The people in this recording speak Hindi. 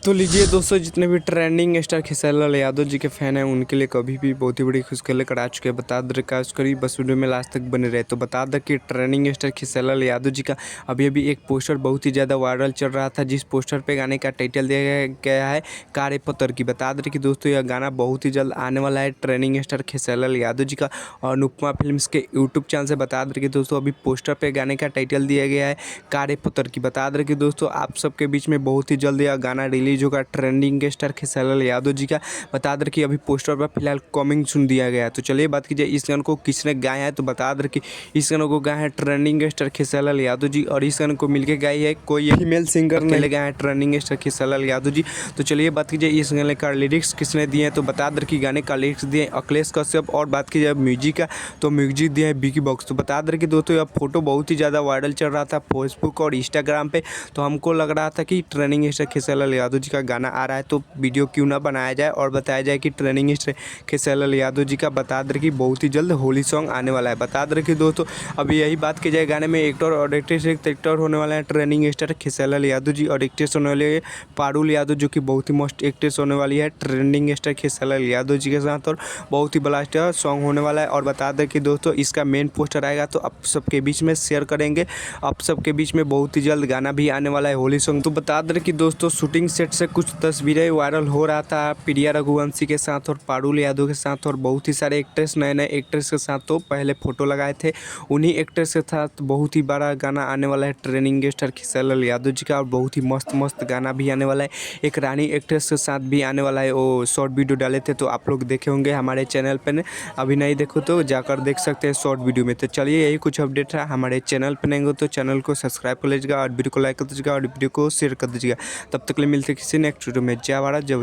तो लीजिए दोस्तों, जितने भी ट्रेंडिंग स्टार खेसारी लाल यादव जी के फैन हैं उनके लिए कभी भी बहुत ही बड़ी खुशखबरी लेकर आ चुके हैं। बता दें खास करी बस वीडियो में लास्ट तक बने रहे। तो बता दें कि ट्रेंडिंग स्टार खेसारी लाल यादव जी का अभी एक पोस्टर बहुत ही ज़्यादा वायरल चल रहा था, जिस पोस्टर पे गाने का टाइटल दिया गया है कारे पत्थर की। बता दें कि दोस्तों यह गाना बहुत ही जल्द आने वाला है ट्रेंडिंग स्टार खेसारी लाल यादव जी का और अनुपमा फिल्म्स के यूट्यूब चैनल से। बता दें कि दोस्तों अभी पोस्टर पे गाने का टाइटल दिया गया है कारे पत्थर की। बता दें कि दोस्तों आप सबके बीच में बहुत ही जल्द यह गाना रिलीज होगा ट्रेंडिंग स्टार खेसारी लाल यादव जी का। बता दें कि अभी पोस्टर पर फिलहाल कमिंग सुन दिया गया है। तो चलिए बात कीजिए इस गाने को किसने गाया है। तो बता दें कि इस गाने को गाया है ट्रेंडिंग स्टार खेसारी लाल यादव जी और इस गाने को मिलकर गाई है कोई फीमेल सिंगर ने गाया है ट्रेंडिंग स्टार खेसारी लाल यादव जी। तो चलिए बात कीजिए इस गाने का लिरिक्स किसने दिए हैं। तो बता दें कि गाने का लिरिक्स दिए अखिलेश कश्यप और बात कीजिए म्यूजिक का तो म्यूजिक दिया है विकी बॉक्स। तो बता दें कि दोस्तों यह फोटो बहुत ही ज़्यादा वायरल चल रहा था फेसबुक और इंस्टाग्राम पे। तो हमको लग रहा था कि ट्रेंडिंग स्टार खेसारी लाल यादव जी का गाना आ रहा है तो वीडियो क्यों ना बनाया जाए और बताया जाए कि ट्रेंडिंग स्टार खेसारी लाल यादव जी का। बता दें कि बहुत ही जल्द होली सॉन्ग आने वाला है। बता दें कि दोस्तों अभी यही बात की जाए गाने में एक्टर और एक्ट्रेस होने वाला है ट्रेंडिंग स्टार खेसारी लाल यादव जी और एक्ट्रेस होने वाली है पारुल यादव जो कि बहुत ही मस्त एक्ट्रेस होने वाली है ट्रेंडिंग स्टार खेसारी लाल यादव जी के साथ और बहुत ही ब्लास्ट सॉन्ग होने वाला है। और बता दें कि दोस्तों इसका मेन पोस्टर आएगा तो आप सबके बीच में शेयर करेंगे। आप सबके बीच में बहुत ही जल्द गाना भी आने वाला है होली सॉन्ग। तो बता दें कि दोस्तों शूटिंग सेट से कुछ तस्वीरें वायरल हो रहा था प्रिया रघुवंशी के साथ और पारुल यादव के साथ और बहुत ही सारे एक्ट्रेस नए नए एक्ट्रेस के साथ तो पहले फोटो लगाए थे। उन्हीं एक्ट्रेस के साथ बहुत ही बड़ा गाना आने वाला है ट्रेंडिंग स्टार खेसारी लाल यादव जी का और बहुत ही मस्त मस्त गाना भी आने वाला है। एक रानी एक्ट्रेस के साथ भी आने वाला है, वो शॉर्ट वीडियो डाले थे तो आप लोग देखे होंगे हमारे चैनल पर। अभी नहीं देखो तो जाकर देख सकते हैं शॉर्ट वीडियो में। तो चलिए यही कुछ अपडेट है हमारे चैनल पर। नहीं हो तो चैनल को सब्सक्राइब कर लीजिएगा और वीडियो को लाइक कर दीजिएगा और वीडियो को शेयर कर दीजिएगा। तब तक के लिए मिलते किसी नेक्स्ट वीडियो में। जय भारत जय।